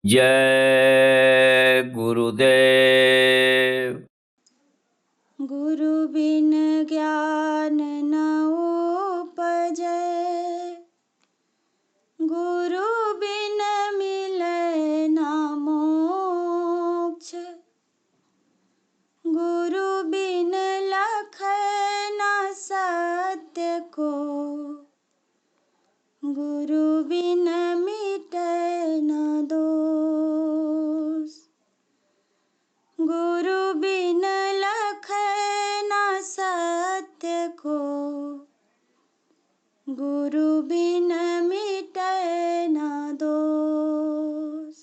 जय गुरुदेव। गुरु बिन ज्ञान न उपजै, गुरु बिन मिलै ना मोक्ष। गुरु बिन लखै ना सत्य को, गुरु बिन मिटै ना दोष। गुरु बिन लखै ना सत्य को, गुरु बिन मिटै ना दोष।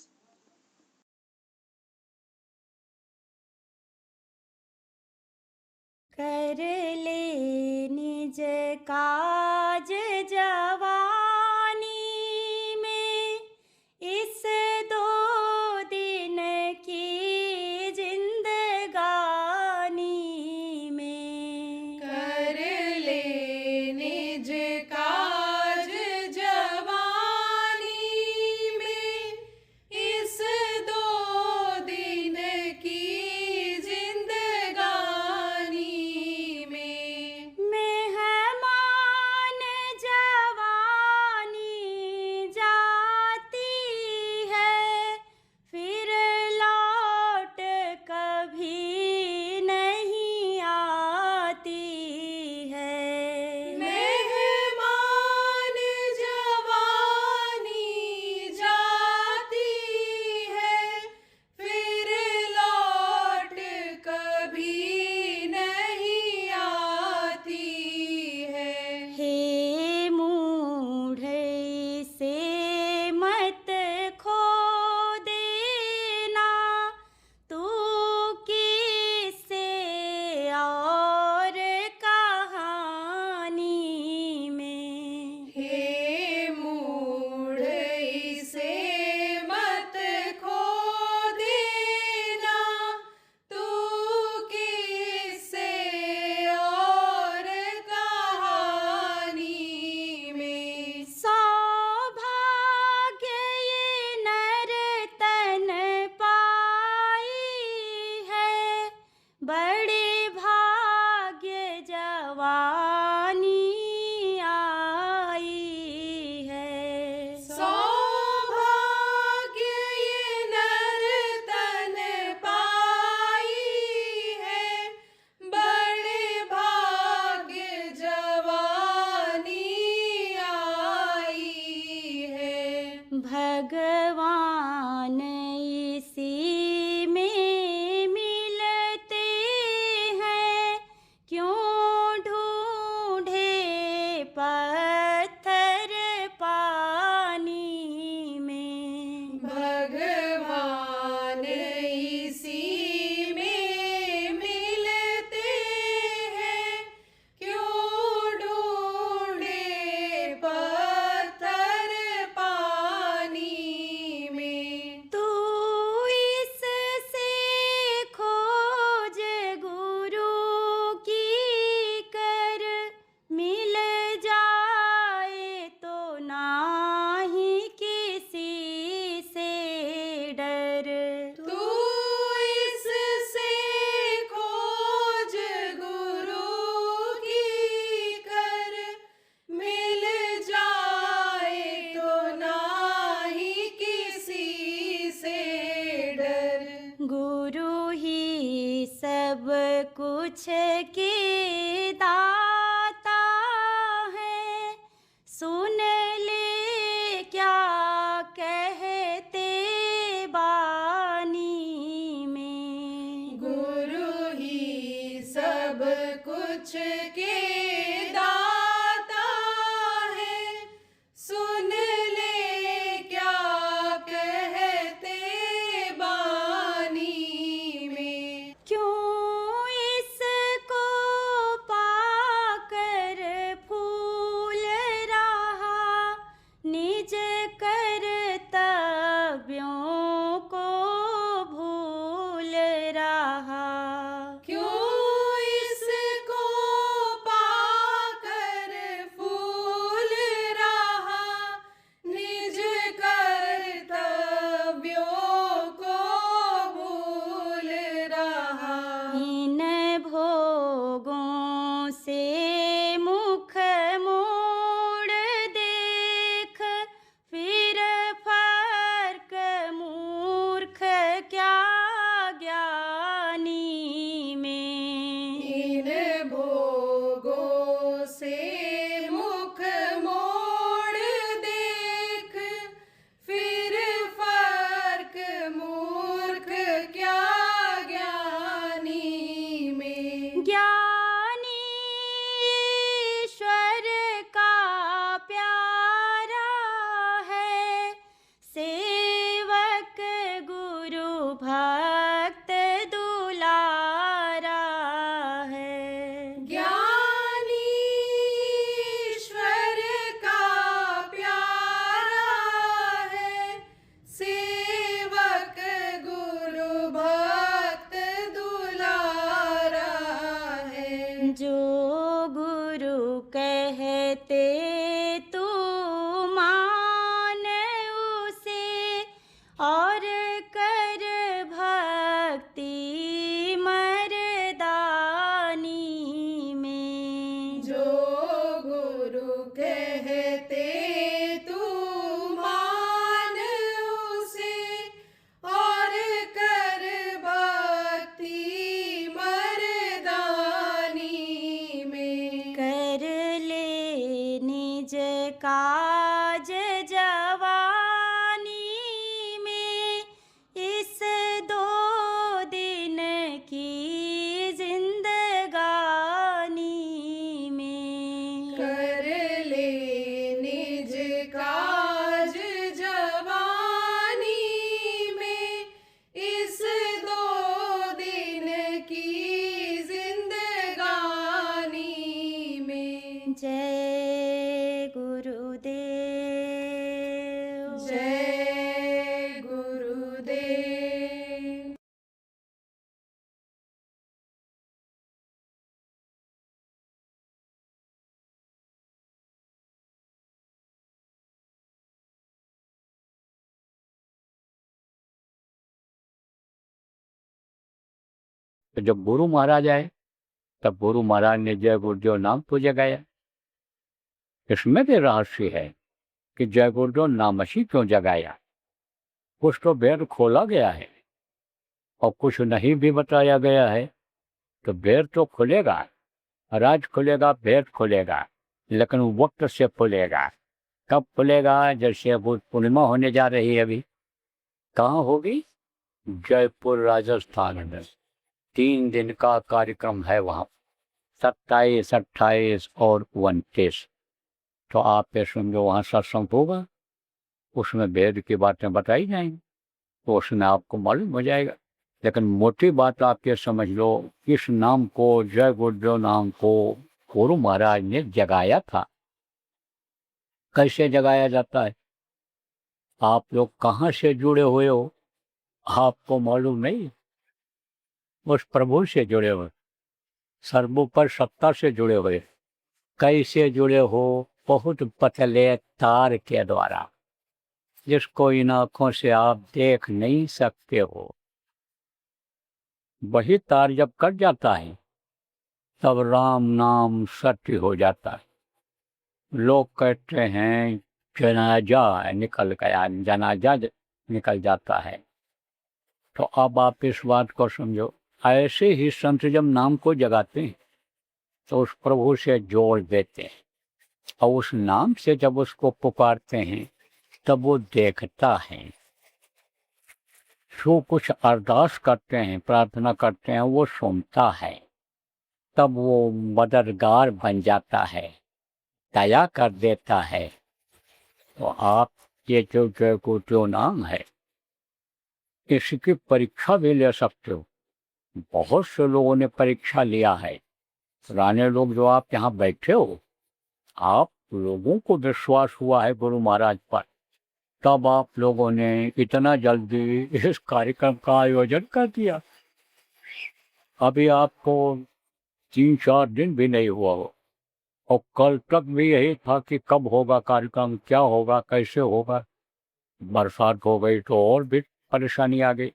कर ले निज काज जवानी में, इस दो दिन की जिंदगानी में। कर ले निज काज जवानी में, इस दो दिन की जिंदगानी में। मेहमान जवानी काज जवानी में इस 2 दिन की जिंदगानी में। कर ले निज काज जवानी में इस 2 दिन की जिंदगानी में। जय गुरुदेव। जय गुरुदेव। तो जब गुरु महाराज आए तब गुरु महाराज ने जय गुरुदेव नाम तो जगाया। इसमें भी रहस्य है कि जय गुरुदेव नाम ही क्यों जगाया। कुछ तो वेद खोला गया है और कुछ नहीं भी बताया गया है। तो वेद तो खुलेगा, राज खुलेगा, वेद खुलेगा, लेकिन वक्त से खुलेगा। कब खुलेगा? जैसे बुद्ध पूर्णिमा होने जा रही है अभी। कहाँ होगी? जयपुर राजस्थान में 3 दिन का कार्यक्रम है वहाँ, 27, 28 और 29। तो आप ये समझो वहाँ सत्संग होगा, उसमें वेद की बातें बताई जाएंगी, तो उसमें आपको मालूम हो जाएगा। लेकिन मोटी बात आप ये समझ लो, इस नाम को, जय गुरुदेव नाम को गुरु महाराज ने जगाया था। कैसे जगाया जाता है? आप लोग कहाँ से जुड़े हुए हो आपको मालूम नहीं? उस प्रभु से जुड़े हुए, सर्वोपर सत्ता से जुड़े हुए। कैसे जुड़े हो? बहुत पतले तार के द्वारा, जिसको इन आंखों से आप देख नहीं सकते हो। वही तार जब कट जाता है तब राम नाम सत्य हो जाता है। लोग कहते हैं जनाजा निकल गया, जनाजा निकल जाता है। तो अब आप इस बात को समझो। ऐसे ही संत जब नाम को जगाते हैं तो उस प्रभु से जोड़ देते हैं, और उस नाम से जब उसको पुकारते हैं तब वो देखता है। जो कुछ अरदास करते हैं, प्रार्थना करते हैं, वो सुनता है। तब वो मददगार बन जाता है, दया कर देता है। तो आप ये जो जय गुरुदेव नाम है, इसकी परीक्षा भी ले सकते हो। बहुत से लोगों ने परीक्षा लिया है। पुराने लोग जो आप यहाँ बैठे हो, आप लोगों को विश्वास हुआ है गुरु महाराज पर, तब आप लोगों ने इतना जल्दी इस कार्यक्रम का आयोजन कर दिया। अभी आपको 3-4 दिन भी नहीं हुआ हो, और कल तक भी यही था कि कब होगा कार्यक्रम, क्या होगा, कैसे होगा। बरसात हो गई तो और भी परेशानी आ गई।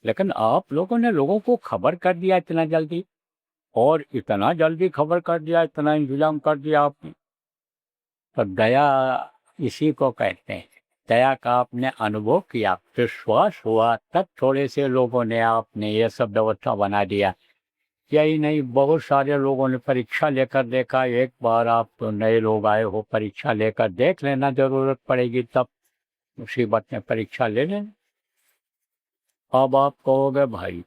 लेकिन आप लोगों ने लोगों को खबर कर दिया इतना जल्दी, और इतना जल्दी खबर कर दिया, इतना इंतजाम कर दिया आपने। तो दया इसी को कहते हैं। दया का आपने अनुभव किया, विश्वास हुआ, तब थोड़े से लोगों ने आपने ये सब व्यवस्था बना दिया। यही नहीं, बहुत सारे लोगों ने परीक्षा लेकर देखा। एक बार आप तो नए लोग आए हो, परीक्षा लेकर देख लेना, जरूरत पड़ेगी तब मुसीबत में परीक्षा ले लेना। अब आप कहोगे भाई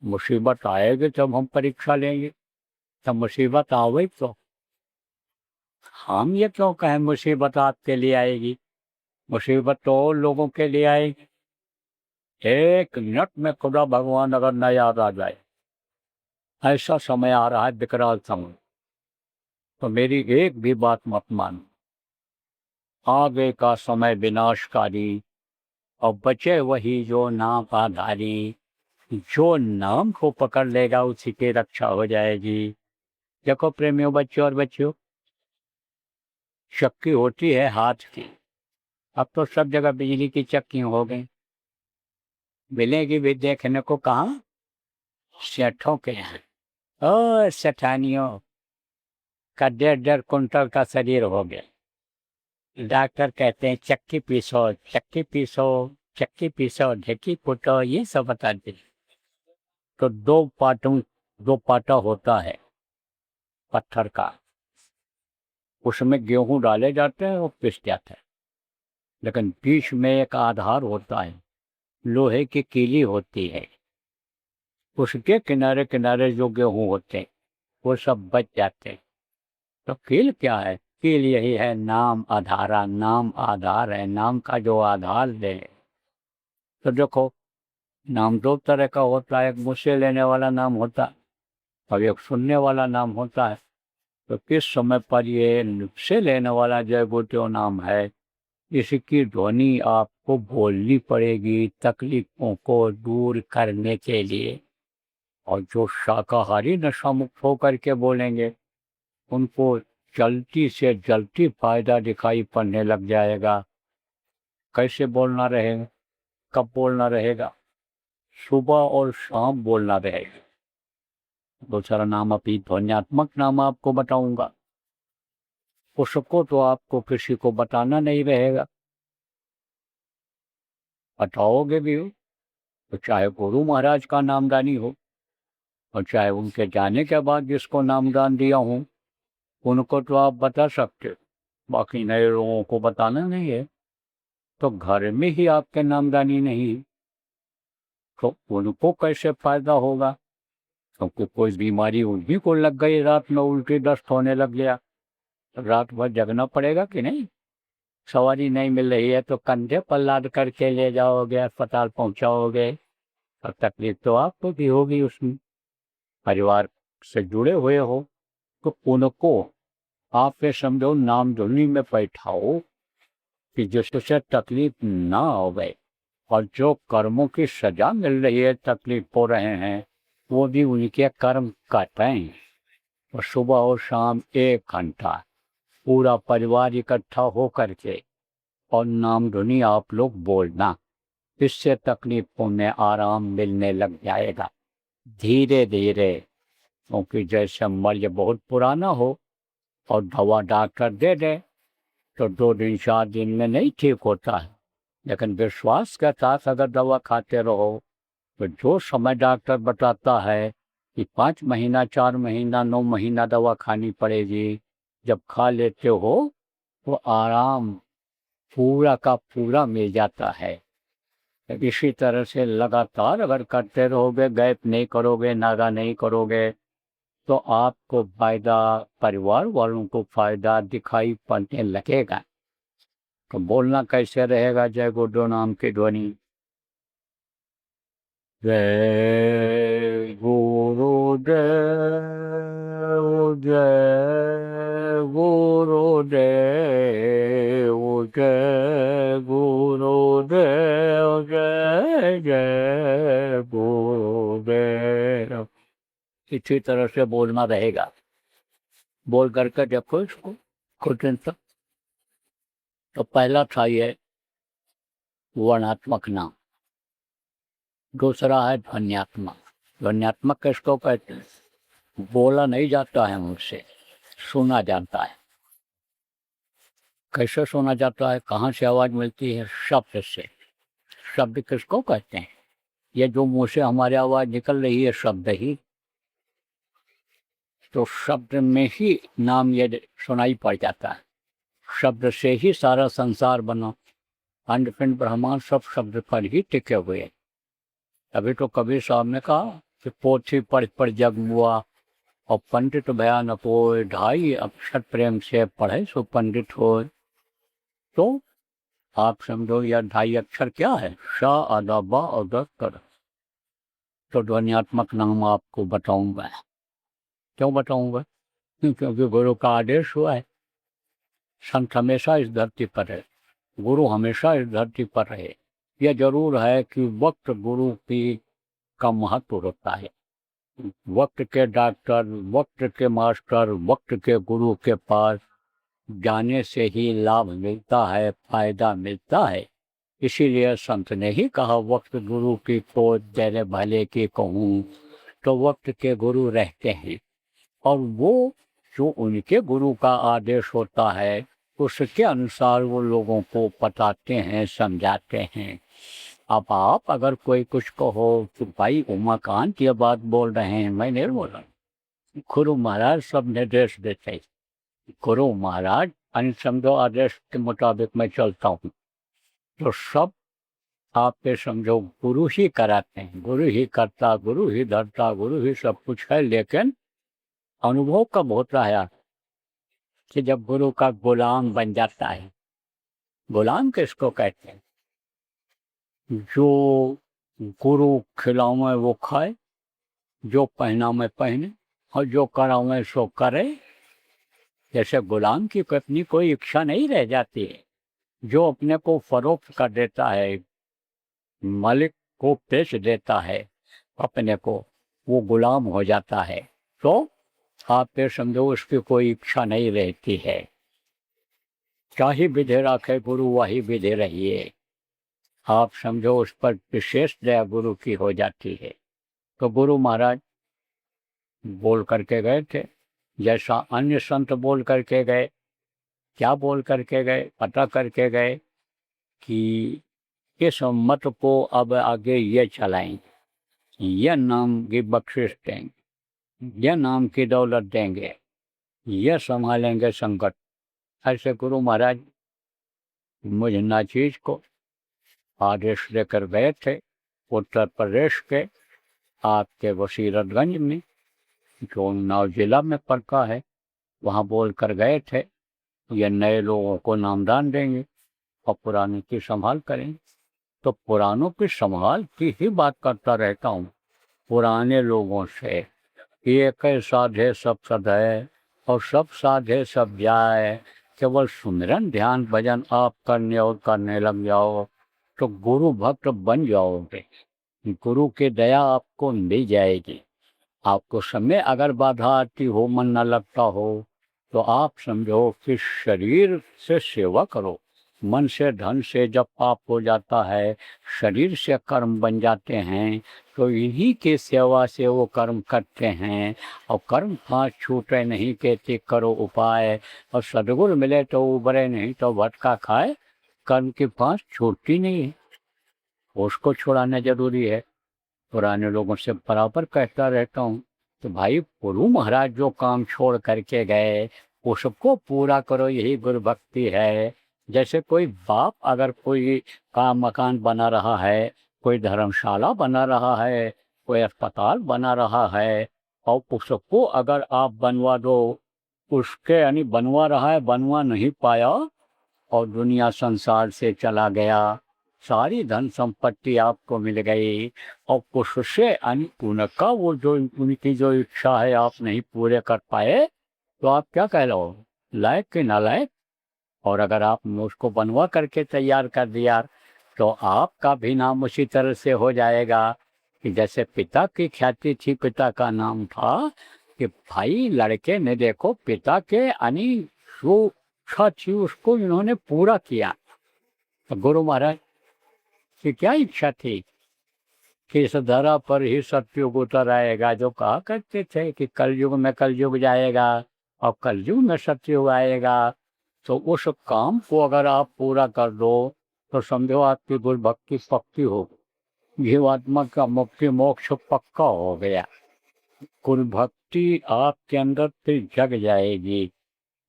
मुसीबत आएगी जब हम परीक्षा लेंगे, तब मुसीबत आवे तो हम ये क्यों कहें मुसीबत आपके लिए आएगी? मुसीबत तो और लोगों के लिए आएगी। 1 मिनट में खुदा भगवान अगर न याद आ जाए, ऐसा समय आ रहा है, विकराल समय। तो मेरी एक भी बात मत मानो। आगे का समय विनाशकारी, और बचे वही जो नाम आधारी। जो नाम को पकड़ लेगा उसी की रक्षा हो जाएगी। देखो प्रेमियों, बच्चों और बच्चियों, चक्की होती है हाथ की, अब तो सब जगह बिजली की चक्की हो गई। मिलेगी भी देखने को कहाँ? सेठों के यहाँ। ओ सेठानियों का 1.5 कुंटल का शरीर हो गया। डॉक्टर कहते हैं चक्की पीसो, चक्की पीसो, चक्की पीसो, ढेकी कूटो, ये सब बताते हैं। तो 2 पाटा होता है पत्थर का, उसमें गेहूं डाले जाते हैं और पिस जाता है, लेकिन बीच में एक आधार होता है, लोहे की कीली होती है, उसके किनारे किनारे जो गेहूं होते हैं वो सब बच जाते हैं। तो कील क्या है? कील यही है नाम आधारा, नाम आधार है, नाम का जो आधार दे। तो देखो, नाम दो तरह का होता है, एक मुँह से लेने वाला नाम होता है और एक सुनने वाला नाम होता है। तो किस समय पर ये मुँह से लेने वाला जय गोत्यो नाम है, इसकी ध्वनि आपको बोलनी पड़ेगी तकलीफों को दूर करने के लिए। और जो शाकाहारी नशा मुक्त होकर के बोलेंगे उनको जल्दी से जल्दी फायदा दिखाई पड़ने लग जाएगा। कैसे बोलना रहेगा? कब बोलना रहेगा? सुबह और शाम बोलना रहेगा। दूसरा नाम अभी ध्वन्यात्मक नाम आपको बताऊंगा, उसको तो आपको किसी को बताना नहीं रहेगा। बताओगे भी हो तो चाहे गुरु महाराज का नामदानी हो और चाहे उनके जाने के बाद जिसको नामदान दिया हो उनको तो आप बता सकते हो, बाकी नए लोगों को बताना नहीं है। तो घर में ही आपके नामदानी नहीं तो उनको कैसे फायदा होगा? क्योंकि कोई बीमारी उन्हीं को लग गई, रात में उल्टी दस्त होने लग गया, रात भर जगना पड़ेगा कि नहीं? सवारी नहीं मिल रही है तो कंधे पर लाद करके ले जाओगे, अस्पताल पहुंचाओगे, और तकलीफ तो आपको भी होगी। उसमें परिवार से जुड़े हुए हो तो उनको आप ये समझो नाम धुनी में बैठाओ कि जिससे तकलीफ ना होवे, और जो कर्मों की सजा मिल रही है, तकलीफ हो रहे हैं, वो भी उनके कर्म कटें। और सुबह और शाम 1 घंटा पूरा परिवार इकट्ठा हो करके और नाम धुनी आप लोग बोलना, इससे तकलीफों में आराम मिलने लग जाएगा धीरे धीरे। क्योंकि जैसे मर्ज बहुत पुराना हो और दवा डॉक्टर दे दे तो 2 दिन 4 दिन में नहीं ठीक होता है, लेकिन विश्वास के साथ अगर दवा खाते रहो तो जो समय डॉक्टर बताता है कि 5 महीना, 4 महीना, 9 महीना दवा खानी पड़ेगी, जब खा लेते हो तो आराम पूरा का पूरा मिल जाता है। इसी तरह से लगातार अगर करते रहोगे, गैप नहीं करोगे, नागा नहीं करोगे, तो आपको फायदा, परिवार वालों को फायदा दिखाई पड़ने लगेगा। तो बोलना कैसे रहेगा जय गुरुदेव नाम की ध्वनि? जय गुरुदेव, जय गुरुदेव, जय गुरुदेव, जय जय गुरुदेव। इसी तरह से बोलना रहेगा। बोल करके देखो इसको कुछ दिन तक। तो पहला था ये वर्णात्मक नाम, दूसरा है ध्वन्यात्मक। ध्वन्यात्मक किसको कहते हैं? बोला नहीं जाता है मुझसे, सुना जाता है। कैसे सुना जाता है? कहाँ से आवाज मिलती है? शब्द से। शब्द किसको कहते हैं? ये जो मुंह से हमारी आवाज निकल रही है, शब्द ही। तो शब्द में ही नाम ये सुनाई पड़ जाता है। शब्द से ही सारा संसार बना, अंड पिंड ब्रह्मांड सब शब्द पर ही टिके हुए हैं। अभी तो कबीर साहब ने कहा कि पोथी पढ़ पढ़ जग मुआ और पंडित बयान अपोय, 2.5 अक्षर प्रेम से पढ़े सो पंडित हो। तो आप समझो यह 2.5 अक्षर क्या है? श अदा ब और द कर। तो ध्वन्यात्मक नाम आपको बताऊंगा। क्यों बताऊंगा? क्योंकि गुरु का आदेश हुआ है। संत हमेशा इस धरती पर है, गुरु हमेशा इस धरती पर रहे। यह जरूर है कि वक्त गुरु की का महत्व होता है। वक्त के डॉक्टर, वक्त के मास्टर, वक्त के गुरु के पास जाने से ही लाभ मिलता है, फायदा मिलता है। इसीलिए संत ने ही कहा वक्त गुरु की खोज तेरे भले की कहूँ। तो वक्त के गुरु रहते हैं और वो जो उनके गुरु का आदेश होता है उसके अनुसार वो लोगों को बताते हैं, समझाते हैं। अब आप अगर कोई कुछ कहो तो भाई उमाकांत ये बात बोल रहे हैं, मैं नहीं बोल रहा। गुरु महाराज सब निर्देश देते हैं गुरु महाराज अन्य समझो आदेश के मुताबिक मैं चलता हूँ, तो सब आप ये समझो गुरु ही कराते हैं, गुरु ही करता, गुरु ही धरता, गुरु ही सब कुछ है। लेकिन अनुभव कब होता है कि जब गुरु का गुलाम बन जाता है। गुलाम किसको कहते हैं? जो गुरु खिलावे वो खाए, जो पहनावे पहने, और जो करावे सो करे। जैसे गुलाम की अपनी कोई इच्छा नहीं रह जाती है। जो अपने को फरोख्त कर देता है, मालिक को पेश देता है अपने को, वो गुलाम हो जाता है। तो आप ये समझो उसकी कोई इच्छा नहीं रहती है। क्या ही विधि रखे गुरु वही विधि रहिए। आप समझो उस पर विशेष दया गुरु की हो जाती है। तो गुरु महाराज बोल करके गए थे, जैसा अन्य संत बोल करके गए। क्या बोल करके गए? पता करके गए कि इस मत को अब आगे ये चलाएं, यह नाम की बख्शिश देंगे, यह नाम की दौलत देंगे, यह संभालेंगे संकट। ऐसे गुरु महाराज मुझ नाचीज को आदेश देकर गए थे उत्तर प्रदेश के आपके वसीरतगंज में, जो उन्नाव जिला में पड़ता है, वहाँ बोल कर गए थे ये नए लोगों को नामदान देंगे और पुरानों की संभाल करेंगे। तो पुरानों की संभाल की ही बात करता रहता हूँ। पुराने लोगों से एक साधे सब सधे और सब साधे सब जाए। केवल सुमिरन ध्यान भजन आप करने और करने लग जाओ तो गुरु भक्त बन जाओगे। गुरु की दया आपको मिल जाएगी। आपको समय अगर बाधा आती हो, मन न लगता हो, तो आप समझो कि शरीर से सेवा करो। मन से धन से जब पाप हो जाता है, शरीर से कर्म बन जाते हैं, तो इन्हीं की सेवा से वो कर्म करते हैं। और कर्म फांस छूटे नहीं कहते करो उपाय, और सदगुरु मिले तो उबरे नहीं तो भटका खाए। कर्म की फांस छूटती नहीं है, उसको छुड़ाना जरूरी है। पुराने लोगों से बराबर कहता रहता हूँ तो भाई गुरु महाराज जो काम छोड़ करके गए उसको पूरा करो, यही गुरु भक्ति है। जैसे कोई बाप अगर कोई का मकान बना रहा है, कोई धर्मशाला बना रहा है, कोई अस्पताल बना रहा है, और उसको अगर आप बनवा दो, उसके यानी बनवा रहा है, बनवा नहीं पाया और दुनिया संसार से चला गया, सारी धन संपत्ति आपको मिल गई, और उससे यानी उनका वो जो उनकी जो इच्छा है आप नहीं पूरे कर पाए, तो आप क्या कह लो, लायक कि नालायक। और अगर आपने उसको बनवा करके तैयार कर दिया तो आपका भी नाम उसी तरह से हो जाएगा कि जैसे पिता की ख्याति थी, पिता का नाम था कि भाई लड़के ने देखो पिता के यानी जो इच्छा थी उसको इन्होंने पूरा किया। तो गुरु महाराज की क्या इच्छा थी कि इस धरा पर ही सतयुग उतर आएगा। जो कहा करते थे कि कलयुग में कलयुग जाएगा और कलयुग में सतयुग आएगा, तो उस काम को अगर आप पूरा कर दो तो समझो आपकी गुरु भक्ति पक्की हो, जीवात्मा का मुक्ति मोक्ष पक्का हो गया। गुरु भक्ति आपके अंदर फिर जग जाएगी।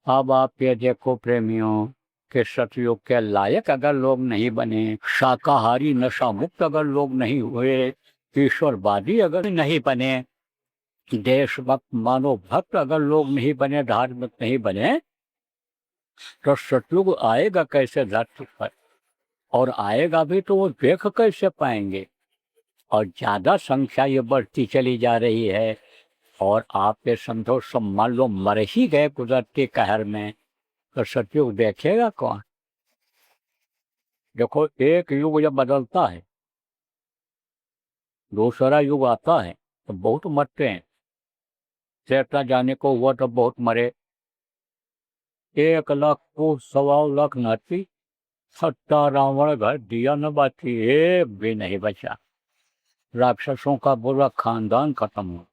अब आप ये देखो प्रेमियों के सतयुग के लायक अगर लोग नहीं बने, शाकाहारी नशा मुक्त अगर लोग नहीं हुए, ईश्वरवादी अगर नहीं बने, देशभक्त मानव भक्त अगर लोग नहीं बने, धार्मिक नहीं बने, तो सतयुग आएगा कैसे धरती पर? और आएगा भी तो वो देख कैसे पाएंगे? और ज्यादा संख्या ये बढ़ती चली जा रही है। और आप ये समझो सब मान लो मर ही गए कुदरती कहर में, तो सतयुग देखेगा कौन? देखो एक युग जब बदलता है दूसरा युग आता है तो बहुत मरते हैं। त्रेता जाने को हुआ तो बहुत मरे, 1 लाख को 1.25 लाख नाती, सत्ता रावण घर दिया न बाती, एक भी नहीं बचा। राक्षसों का पूरा खानदान खत्म हो,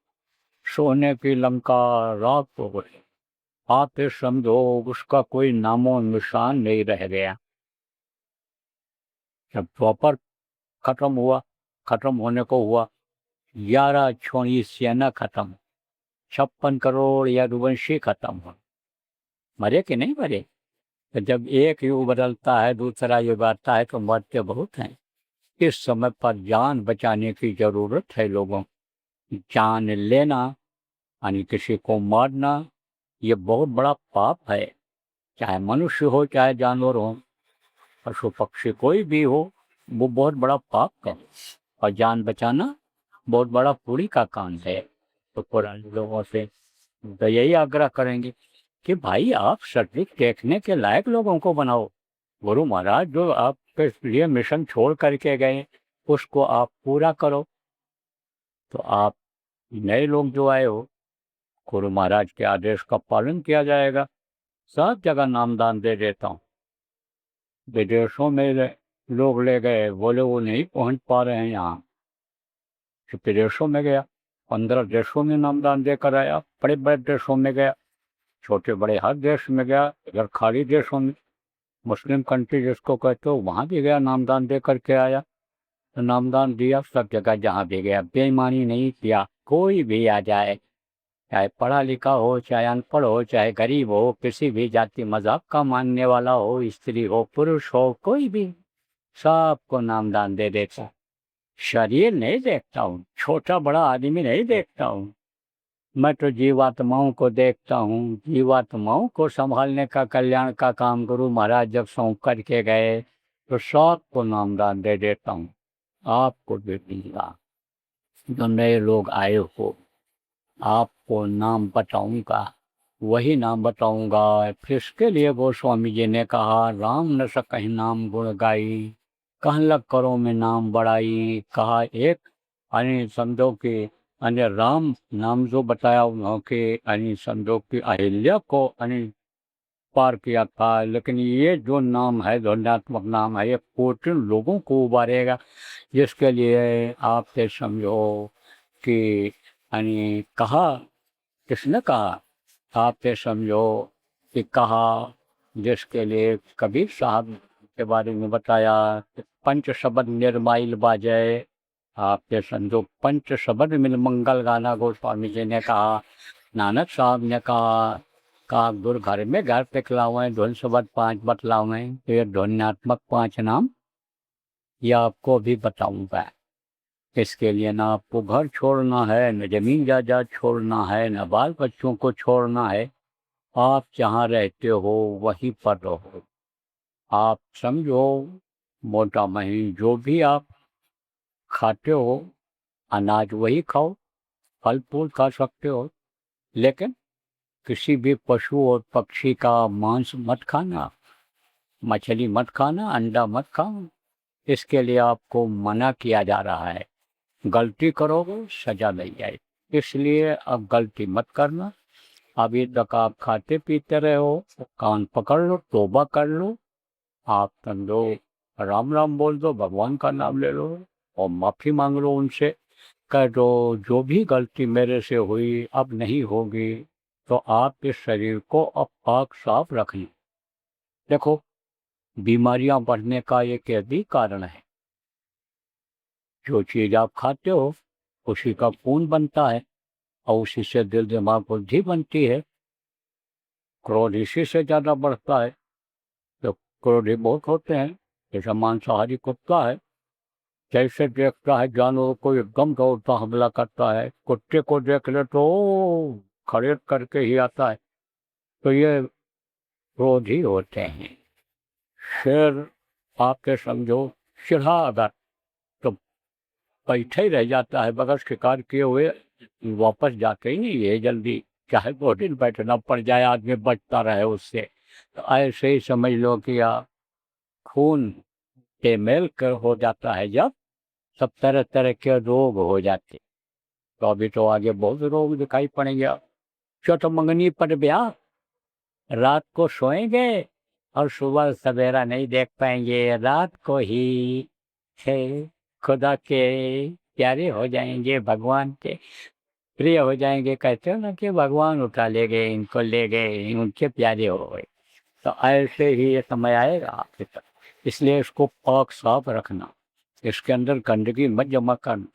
सोने की लंका राख हो गई। आप ये समझो उसका कोई नामो निशान नहीं रह गया। जब द्वापर खत्म हुआ, खत्म होने को हुआ, 11 छोड़ी सेना खत्म, 56 करोड़ यदुवंशी खत्म हो, मरे कि नहीं मरे? तो जब एक युग बदलता है, दूसरा युग आता है, तो मरते बहुत हैं। इस समय पर जान बचाने की जरूरत है लोगों की। जान लेना यानी किसी को मारना, ये बहुत बड़ा पाप है। चाहे मनुष्य हो चाहे जानवर हो, पशु पक्षी कोई भी हो, वो बहुत बड़ा पाप है। और जान बचाना बहुत बड़ा पुण्य का काम है। तो पुराने लोगों से तो यही आग्रह करेंगे कि भाई आप सटीक देखने के लायक लोगों को बनाओ। गुरु महाराज जो आपके लिए मिशन छोड़ करके गए, उसको आप पूरा करो। तो आप नए लोग जो आए हो, गुरु महाराज के आदेश का पालन किया जाएगा। सब जगह नामदान दे देता हूँ। विदेशों में लोग ले गए, बोले वो नहीं पहुंच पा रहे हैं यहाँ, तो विदेशों में गया, 15 देशों में नामदान देकर आया। बड़े बड़े देशों में गया, छोटे बड़े हर देश में गया। इधर खाड़ी देशों में, मुस्लिम कंट्री जिसको कहते हो, वहाँ भी गया, नामदान दे करके आया। तो नामदान दिया सब जगह जहाँ भी गया, बेईमानी नहीं किया। कोई भी आ जाए, चाहे पढ़ा लिखा हो चाहे अनपढ़ हो चाहे गरीब हो, किसी भी जाति मजहब का मानने वाला हो, स्त्री हो पुरुष हो, कोई भी, सबको नामदान दे देता। शरीर नहीं देखता हूँ, छोटा बड़ा आदमी नहीं देखता हूँ, मैं तो जीवात्माओं को देखता हूँ। जीवात्माओं को संभालने का, कल्याण का काम गुरु महाराज जब सौंप करके गए, तो सबको नामदान दे देता हूँ। आपको भी दूंगा। जो नए लोग आए हो, आपको नाम बताऊंगा, वही नाम बताऊंगा। फिर इसके लिए गोस्वामी जी ने कहा, राम न सकहि नाम गुण गाई, कहलक करो में नाम बड़ाई। कहा एक यानी समझो कि अन्य राम नाम जो बताया उन्होंने, यानी समझो कि अहिल्या को यानी पार किया था। लेकिन ये जो नाम है, ध्वन्यात्मक नाम है, ये कोटिन लोगों को उबारेगा। जिसके लिए आपसे समझो कि यानी कहा, किसने कहा? आपसे समझो कि कहा, जिसके लिए कबीर साहब के बारे में बताया, पंच शब्द निर्माइल बाजय। आपसे समझो पंच शब्द मिल मंगल गाना, गोस्वामी जी ने कहा। नानक साहब ने कहा गुरु घर में घर पे खिलावे, धुन शब्द 5 बतलावे। तो ये ध्वन्यात्मक 5 नाम ये आपको भी बताऊंगा। इसके लिए ना आपको घर छोड़ना है, न जमीन जायदाद छोड़ना है, न बाल बच्चों को छोड़ना है। आप जहाँ रहते हो वहीं पर रहो। आप समझो मोटा महीन जो भी आप खाते हो, अनाज वही खाओ, फल फूल खा सकते हो, लेकिन किसी भी पशु और पक्षी का मांस मत खाना, मछली मत खाना, अंडा मत खाओ। इसके लिए आपको मना किया जा रहा है। गलती करोगे सजा मिल जाए, इसलिए अब गलती मत करना। अभी तक आप खाते पीते रहे हो, कान पकड़ लो, तौबा कर लो। आप समझो राम राम बोल दो, भगवान का नाम ले लो और माफ़ी मांग लो उनसे। कह दो जो भी गलती मेरे से हुई अब नहीं होगी, तो आप इस शरीर को अब पाक साफ रखें। देखो बीमारियां बढ़ने का एक भी कारण है। जो चीज़ आप खाते हो उसी का खून बनता है, और उसी से दिल दिमाग बुद्धि बनती है। क्रोध इसी से ज़्यादा बढ़ता है। तो क्रोधी बहुत होते हैं। जैसा मांसाहारी कुत्ता है, जैसे देखता है जानवरों को एकदम दौड़ता हमला करता है। कुत्ते को देख ले तो खड़े करके ही आता है। तो ये क्रोधी होते हैं। शेर आपके समझो चिढ़ा अगर तो बैठे ही रह जाता है, बगैर शिकार किए हुए वापस जाते ही नहीं है जल्दी, चाहे 2 दिन बैठना पड़ जाए, आदमी बचता रहे उससे। तो ऐसे ही समझ लो कि खून के मेल कर हो जाता है, जब सब तरह तरह के रोग हो जाते। तो अभी तो आगे बहुत रोग दिखाई पड़ेंगे। चौथमंगनी पर ब्याह, रात को सोएंगे और सुबह सवेरा नहीं देख पाएंगे। रात को ही है खुदा के प्यारे हो जाएंगे, भगवान के प्रिय हो जाएंगे। कहते हो ना कि भगवान उठा ले गए, इनको ले गए, उनके प्यारे हो गए। तो ऐसे ही ये समय आएगा आपके तक। इसलिए इसको पाक साफ रखना, इसके अंदर गंदगी मत जमा करना।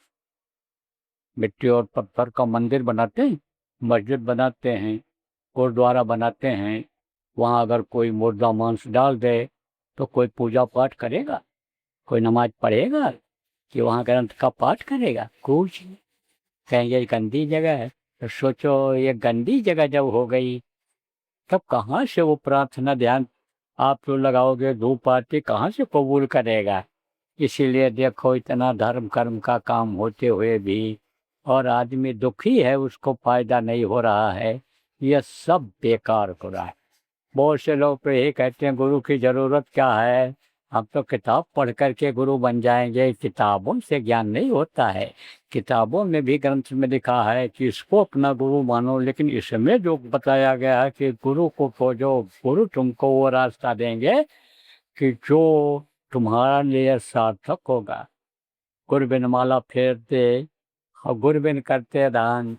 मिट्टी और पत्थर का मंदिर बनाते हैं, मस्जिद बनाते हैं, गुरुद्वारा बनाते हैं, वहाँ अगर कोई मुर्दा मांस डाल दे तो कोई पूजा पाठ करेगा, कोई नमाज पढ़ेगा कि वहाँ ग्रंथ का पाठ करेगा? कुछ नहीं। कहेंगे ये गंदी जगह है। तो सोचो ये गंदी जगह जब हो गई तब कहाँ से वो प्रार्थना ध्यान आप जो लगाओगे धूप आरती कहाँ से कबूल करेगा? इसीलिए देखो इतना धर्म कर्म का काम होते हुए भी और आदमी दुखी है, उसको फायदा नहीं हो रहा है, ये सब बेकार हो रहा है। बहुत से लोग तो यही कहते हैं गुरु की ज़रूरत क्या है, हम तो किताब पढ़ कर के गुरु बन जाएंगे। किताबों से ज्ञान नहीं होता है। किताबों में भी ग्रंथ में लिखा है कि इसको अपना गुरु मानो, लेकिन इसमें जो बताया गया है कि गुरु को खोजो, गुरु तुमको वो रास्ता देंगे कि जो तुम्हारा लिए सार्थक होगा। गुरबिन माला फेरते और गुरबिन करते दान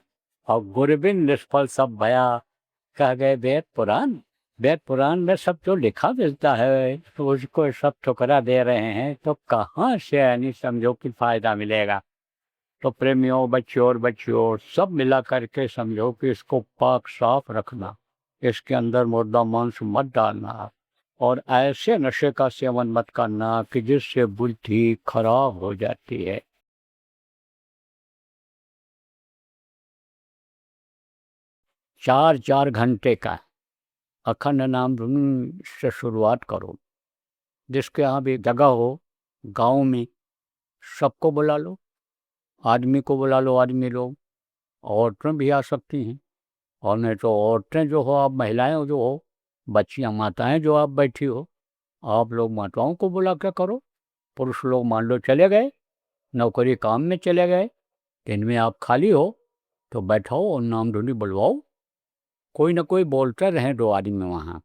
और गुरबिन निष्फल सब भया, कह गए वेद पुराण। वेद पुराण में सब जो लिखा मिलता है तो उसको सब ठुकरा दे रहे हैं, तो कहाँ से यानी समझो कि फायदा मिलेगा। तो प्रेमियों, बच्चों और बच्चियों सब मिला करके समझो कि इसको पाक साफ रखना, इसके अंदर मुर्दा मांस मत डालना और ऐसे नशे का सेवन मत करना कि जिससे बुद्धि खराब हो जाती है। 4-4 घंटे का अखंड नाम धुन से शुरुआत करो। जिसके यहाँ भी जगह हो, गांव में सबको बुला लो, आदमी को बुला लो, आदमी लोग, औरतें भी आ सकती हैं। और नहीं तो औरतें जो हो, आप महिलाएं जो हो, बच्चियां माताएं जो आप बैठी हो, आप लोग माताओं को बुला के करो। पुरुष लोग मान लो चले गए, नौकरी काम में चले गए, दिन में आप खाली हो तो बैठाओ और नाम धुनी बुलवाओ। कोई ना कोई बोलते रहें 2 आदमी वहाँ।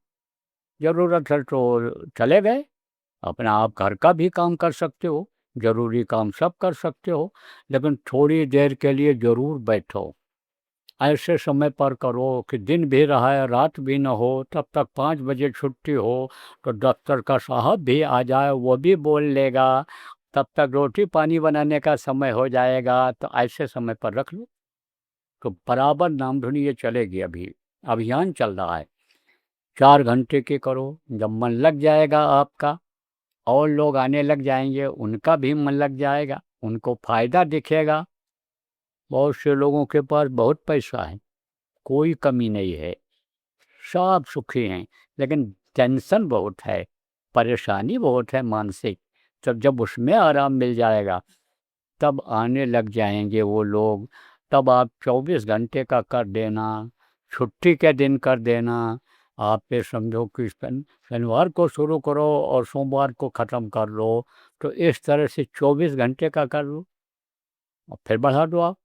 ज़रूरत है तो चले गए, अपना आप घर का भी काम कर सकते हो, ज़रूरी काम सब कर सकते हो, लेकिन थोड़ी देर के लिए ज़रूर बैठो। ऐसे समय पर करो कि दिन भी रहा है रात भी न हो, तब तक 5 बजे छुट्टी हो तो दफ्तर का साहब भी आ जाए, वो भी बोल लेगा, तब तक रोटी पानी बनाने का समय हो जाएगा। तो ऐसे समय पर रख लो तो बराबर नाम धुनी ये चलेगी। अभी अभियान चल रहा है, 4 घंटे की करो। जब मन लग जाएगा आपका और लोग आने लग जाएंगे, उनका भी मन लग जाएगा, उनको फायदा दिखेगा। बहुत से लोगों के पास बहुत पैसा है, कोई कमी नहीं है, सब सुखी हैं, लेकिन टेंशन बहुत है, परेशानी बहुत है मानसिक। तब जब उसमें आराम मिल जाएगा तब आने लग जाएंगे वो लोग। तब आप 24 घंटे का कर देना, छुट्टी के दिन कर देना। आप ये समझो कि शनिवार को शुरू करो और सोमवार को ख़त्म कर लो, तो इस तरह से 24 घंटे का कर लो और फिर बढ़ा दो आप।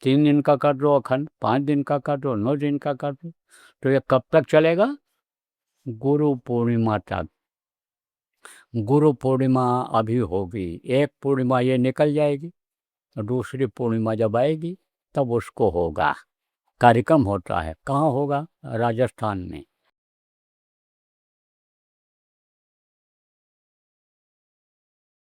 3 दिन का कर दो अखंड, 5 दिन का कर दो, 9 दिन का कर दो। तो ये कब तक चलेगा? गुरु पूर्णिमा तक। गुरु पूर्णिमा अभी होगी, एक पूर्णिमा ये निकल जाएगी, दूसरी पूर्णिमा जब आएगी तब उसको होगा। कार्यक्रम होता है, कहाँ होगा? राजस्थान में।